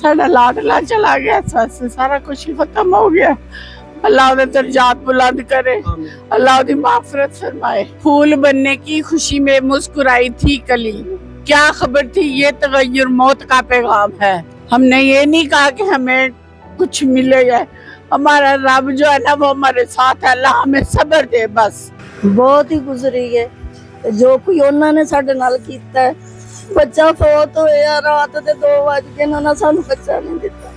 साडा लाडला चला गया, सारा कुछ ही खत्म हो गया। अल्लाह उन्हें दर्जात बुलंद करे, अल्लाह उन्हें माफरत फरमाए। फूल बनने की खुशी में मुस्कुराई थी कली, क्या खबर थी ये तगय्युर मौत का पैगाम है। हमने ये नहीं कहा कि हमें कुछ मिलेगा, हमारा रब जो है ना वो हमारे साथ है। अल्लाह हमें सब्र दे बस। बहुत ही गुजरी है जो कोई उन्होंने साडे नाल कीता है। बच्चा फौत होया रात दे 2 बजे ना सानू बच्चा नहीं दिता।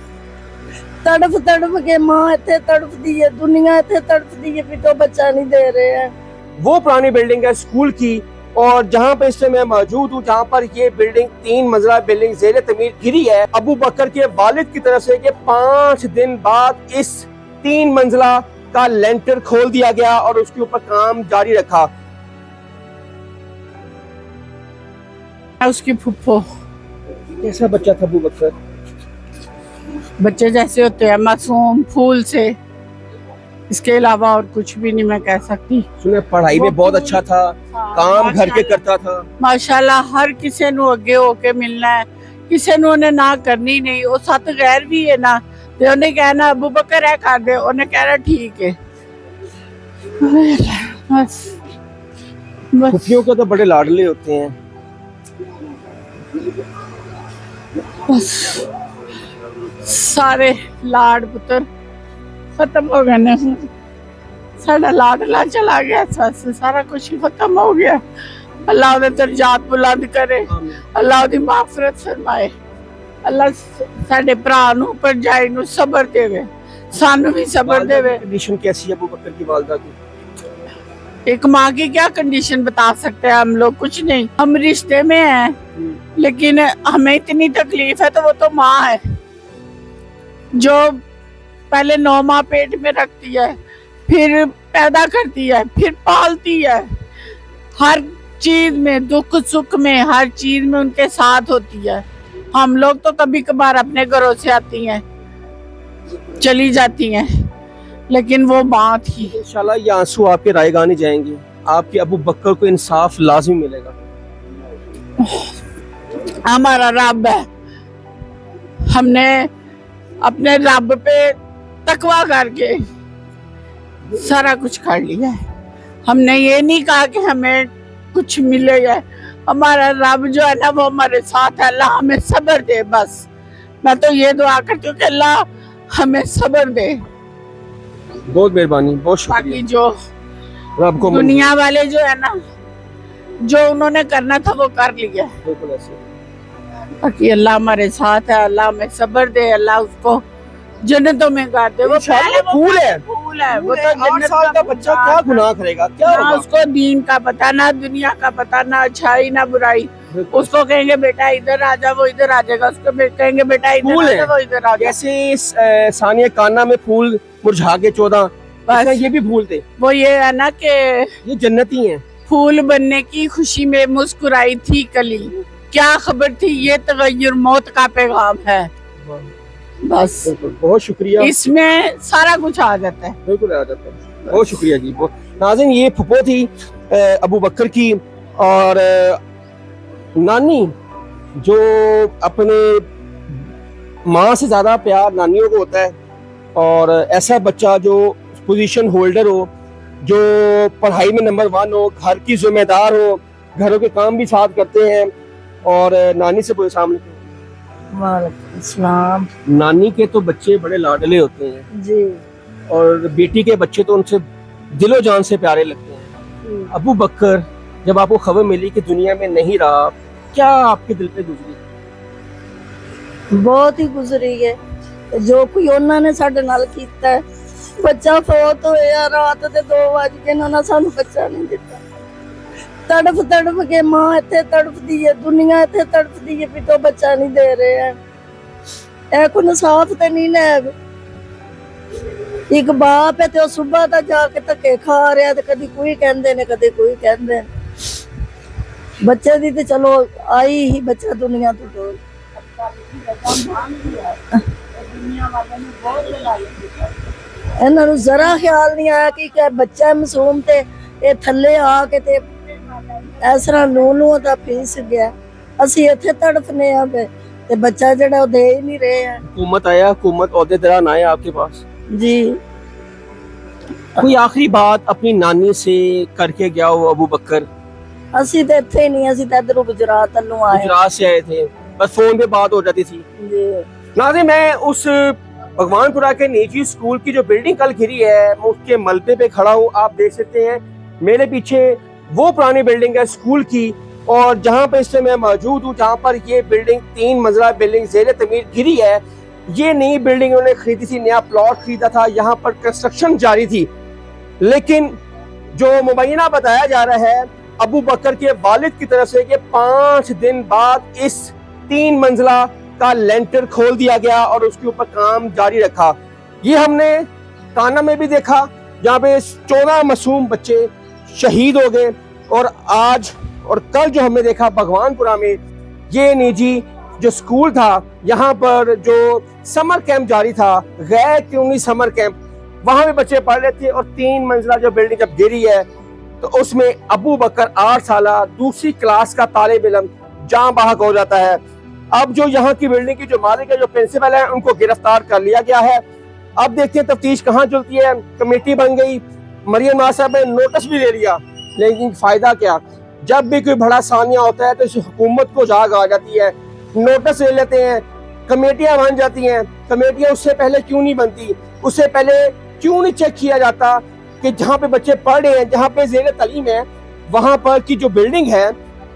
तड़फ तड़फ के मां इत्थे तड़फदी है, दुनिया इत्थे तड़फदी है, भी तो बच्चा नहीं दे रहे हैं। वो पुरानी बिल्डिंग है स्कूल की, और जहाँ पे इस समय मैं मौजूद हूँ, जहाँ पर ये बिल्डिंग 3 मंजिला बिल्डिंग ज़ेरे तमीर गिरी है। अबू बकर के वालिद की तरफ से कि 5 दिन बाद इस 3 मंजिला का लेंटर खोल दिया गया और उसके ऊपर काम जारी रखा। उसकी फुप्पो कैसा बच्चा था अबू बकर? बच्चे जैसे होते हैं, मासूम फूल से, इसके अलावा और कुछ भी नहीं मैं कह सकती। सुने पढ़ाई में बहुत अच्छा था, काम घर के करता था माशाल्लाह। हर किसी नू अगे होके मिलना है, किसी नू उन्हें ना करनी नहीं। वो सत गैर भी है ना, ते उन्हें कहना अबू बकर है कर दे, उन्हें कहना ठीक है। बस फुफियों के तो बड़े लाडले होते हैं। बस सारे लाड पुत्र खत्म हो गए ना। साडा लाडला चला गया, सारा कुछ ही खत्म हो गया। अल्लाह उन्हें दर्जात बुलंद करे, अल्लाह उन्हें माफरत फरमाए। अल्लाह साडे भरा नू भरजाई नू सब्र देवे, सानू भी सब्र देवे। कंडीशन कैसी है अबू बकर की वालदा की? एक माँ की क्या कंडीशन बता सकते हैं हम लोग, कुछ नहीं। हम रिश्ते में हैं, लेकिन हमें इतनी तकलीफ है, तो वो तो माँ है जो पहले 9 माह पेट में रखती है, फिर पैदा करती है, फिर पालती है। हर चीज में, दुख सुख में, हर चीज में उनके साथ होती है। हम लोग तो कभी कभार अपने घरों से आती हैं, चली जाती हैं, लेकिन वो माँ थी। इंशाल्लाह ये आंसू आपके रायगा नहीं जाएंगे, आपके अबू बकर को इंसाफ लाजिम मिलेगा। हमारा रब है, हमने अपने रब पे तकवा करके सारा कुछ कर लिया है। हमने ये नहीं कहा कि हमें कुछ मिलेगा, हमारा रब जो है ना वो हमारे साथ है। अल्लाह हमें सब्र दे बस। मैं तो ये दुआ करती हूँ कि अल्लाह हमें सब्र दे। बहुत मेहरबानी, बहुत बाकी शुक्रिया। जो रब को दुनिया वाले जो है ना, जो उन्होंने करना था वो कर लिया। बिल्कुल ऐसे। बाकी अल्लाह हमारे साथ है, अल्लाह हमें सब्र दे, अल्लाह उसको जन्नतों में कर दे। वो इंशाल्लाह फूल है, फूल है, वो तो 8 जन्नत साल का बच्चा क्या गुनाह करेगा, क्या ना होगा? उसको दीन का पता, ना दुनिया का पता, ना अच्छाई ना बुराई। उसको कहेंगे बेटा इधर आ जा, वो इधर आ जाएगा। उसको कहेंगे बेटा इधर फूल आ है। जा, वो इधर आ जाएगा। जैसे सानिया काना में फूल मुरझा के 14, बस ये भी फूल थे। वो ये है ना कि ये जन्नती हैं। फूल बनने की खुशी में मुस्कुराई थी कली, क्या खबर थी ये तगय्युर मौत का पैगाम है। बस बहुत शुक्रिया, इसमें सारा कुछ आ जाता है। बिल्कुल आ जाता है। बहुत शुक्रिया जी। नाज़रीन, ये फुप्पो थी अबू बकर की, और नानी जो अपने माँ से ज़्यादा प्यार नानियों को होता है। और ऐसा बच्चा जो पोजीशन होल्डर हो, जो पढ़ाई में नंबर 1 हो, घर की जिम्मेदार हो, घरों के काम भी साथ करते हैं। और नानी से बोले सामने, वालेकुम सलाम नानी के तो बच्चे बड़े लाडले होते हैं जी। और बेटी के बच्चे तो उनसे दिलो जान से प्यारे लगते हैं। अबू बकर, जब आपको खबर मिली कि दुनिया में नहीं रहा, क्या आपके दिल पे गुजरी? बहुत ही गुजरी है जो कोई उन्होंने साडे नाल कीता है। बच्चा फौत होया रात दे 2 बजे ना सानू बच्चा नहीं दिता। तड़फ तड़फ के मां इत्थे तड़फदी है, दुनिया इत्थे तड़फदी है, भी तो बच्चा नहीं दे रहे हैं। ए को इंसाफ ते नहीं है। एक बाप है ते सुबह तक जाके धक्के खा रहा, ते कदी कोई कहंदे ने, कदी कोई कहंदे ने। बच्चे दी ते चलो आई ही बच्चा दुनिया तो डोल। इन्हां नूं जरा ख्याल नहीं आया कि बच्चा मासूम ते ये थल्ले आके ते इस तरह नूं नूं दा पीस गया। असीं इत्थे तड़फने आ पे ਤੇ ਬੱਚਾ ਜਿਹੜਾ ਉਹ ਦੇ ਹੀ ਨਹੀਂ ਰਹੇ ਹੈ हुकूमत आया, हुकूमत अहदे दौरान आया आपके पास? जी। कोई आखिरी बात अपनी नानी से करके गया हो अबू बकर? ਅਸੀਂ ਤੇ ਇੱਥੇ ਹੀ ਨਹੀਂ, ਅਸੀਂ ਤਾਂ ਇਧਰੋਂ ਗੁਜਰਾਤ ਵੱਲੋਂ ਆਏ। गुजरात से आए थे, बस फोन पे बात हो जाती थी। जी। नाज़रीन, मैं उस भगवानपुरा के निजी स्कूल की जो बिल्डिंग कल गिरी है, मैं उसके मलबे पे खड़ा हूँ। आप देख सकते हैं मेरे पीछे वो पुरानी बिल्डिंग है स्कूल की, और जहाँ पे इस समय मैं मौजूद हूँ, जहाँ पर ये बिल्डिंग 3 मंजिला बिल्डिंग ज़ेर तमीर गिरी है। ये नई बिल्डिंग उन्होंने खरीदी थी, नया प्लॉट खरीदा था, यहाँ पर कंस्ट्रक्शन जारी थी। लेकिन जो मुबैना बताया जा रहा है अबू बकर के वालिद की तरफ से कि 5 दिन बाद इस 3 मंजिला का लेंटर खोल दिया गया और उसके ऊपर काम जारी रखा। ये हमने काना में भी देखा, जहाँ पे 14 मासूम बच्चे शहीद हो गए, और आज और कल जो हमने देखा भगवानपुरा में ये निजी जो स्कूल था, यहाँ पर जो समर कैंप जारी था, गैर कानूनी समर कैंप, वहां पे बच्चे पढ़ रहे थे, और 3 मंजिला जो बिल्डिंग जब गिरी है तो उसमें अबू बकर 8 साल दूसरी क्लास का तालिब इल्म जान बहक हो जाता है। अब जो यहाँ की बिल्डिंग की जो मालिक है, जो प्रिंसिपल है, उनको गिरफ्तार कर लिया गया है। अब देखते हैं तफ्तीश कहाँ चलती है। कमेटी बन गई, मरियम नवाज साहब ने नोटिस भी ले लिया, लेकिन फायदा क्या? जब भी कोई बड़ा सानिया होता है तो इस हुकूमत को जाग आ जाती है, नोटिस ले लेते हैं, कमेटियां बन जाती हैं। कमेटियां उससे पहले क्यों नहीं बनती? उससे पहले क्यों नहीं चेक किया जाता कि जहाँ पे बच्चे पढ़ रहे हैं, जहाँ पे ज़ेर तालीम है, वहाँ पर की जो बिल्डिंग है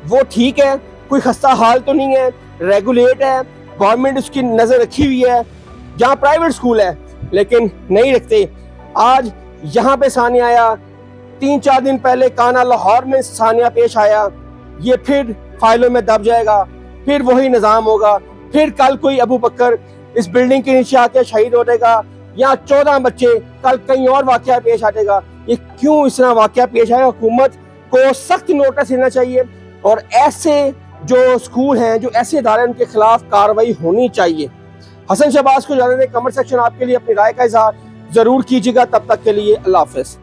वो ठीक है, कोई खस्ता हाल तो नहीं है, रेगुलेट है, गवर्नमेंट उसकी नज़र रखी हुई है। जहाँ प्राइवेट स्कूल है लेकिन नहीं रखते। आज यहाँ पे सानिया आया, 3-4 दिन पहले काना लाहौर में सानिया पेश आया, ये फिर फाइलों में दब जाएगा, फिर वही निज़ाम होगा, फिर कल कोई अबू बकर इस बिल्डिंग के नीचे आके शहीद हो जाएगा, या 14 बच्चे, कल कहीं और वाकया पेश आ जाएगा। ये क्यों इस तरह वाकया पेश आया? हुकूमत को सख्त नोटिस लेना चाहिए, और ऐसे जो स्कूल हैं, जो ऐसे इदारे, उनके खिलाफ कार्रवाई होनी चाहिए। हसन शहबाज को जानने दें, कमेंट सेक्शन आपके लिए अपनी राय का इजहार जरूर कीजिएगा। तब तक के लिए अल्लाह हाफ़िज़।